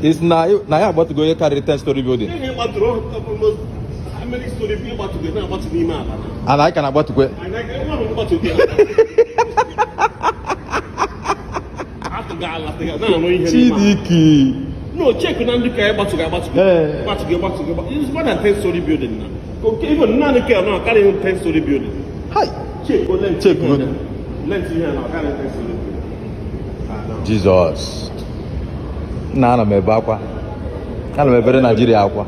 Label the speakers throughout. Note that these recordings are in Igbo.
Speaker 1: It's now about to go carry 10-story building.
Speaker 2: How many story people about to go now? About to be mad.
Speaker 1: And I can about to go.
Speaker 2: And I about to get.
Speaker 1: Chidiki.
Speaker 2: No, check on the car about to go. It's more than 10-story building now. Okay, even now the car now carry 10-story building.
Speaker 1: Hi.
Speaker 2: Check good.
Speaker 1: Length here
Speaker 2: now carry 10-story building.
Speaker 1: Jesus. Na ana m ebe akwa. Ana m ebere Nigeria akwa.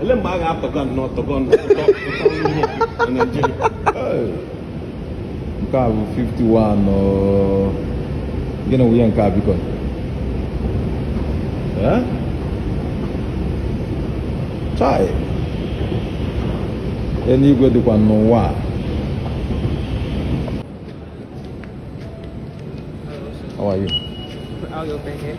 Speaker 2: Ele mgbe a ga-apụga nnọọ tọgọ na Nigeria.
Speaker 1: Nke a bụ 51 gịnị nwunye nke a biko? Chai. Eluigwe dịkwa n'ụwa. How are you?
Speaker 3: I'll go back here.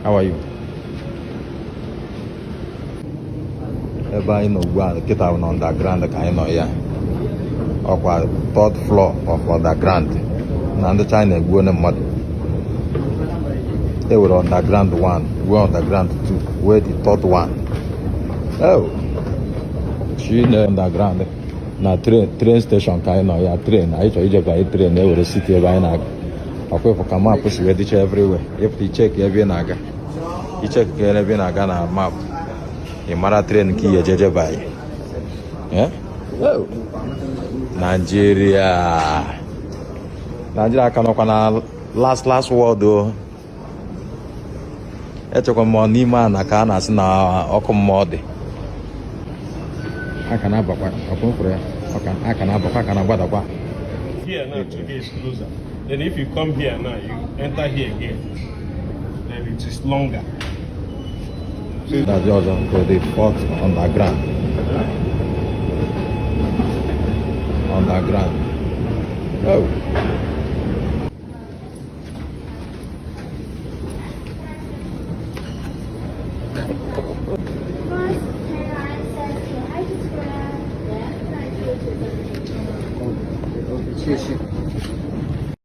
Speaker 1: How are you? Ebe anyị nọ ugbu a kịta bụ na underground ka anyị nọ ya. Ọkwa third floor of underground na ndị China egbuo na mmadụ. E were underground 1, wee underground 2, wee the third one. Oh, China underground na train station ka anyị nọ ya. Train anyị chọrọ ije ka anyị train ewere city ebe anyị na-aga. Ọkwa ịfụ ka map si wee dịcha everywhere. Ịpụta icheki ebe ị na-aga. Icheki ka ebe ị na-aga na map. Ị mara train ka ihe jeje banye. Nigeria ka nọkwa na last word o. Echekwa m n'ime a na ka a na-asị na ọkụ mmụọ dị. Aka na-abakwa ọkụmfụrụ ya. Aka na-abakwa aka na-agbadakwa.
Speaker 2: Here now today is closer. Then if you come here now, you enter here again. Then it is longer.
Speaker 1: That's just to the fourth underground. Underground. Oh.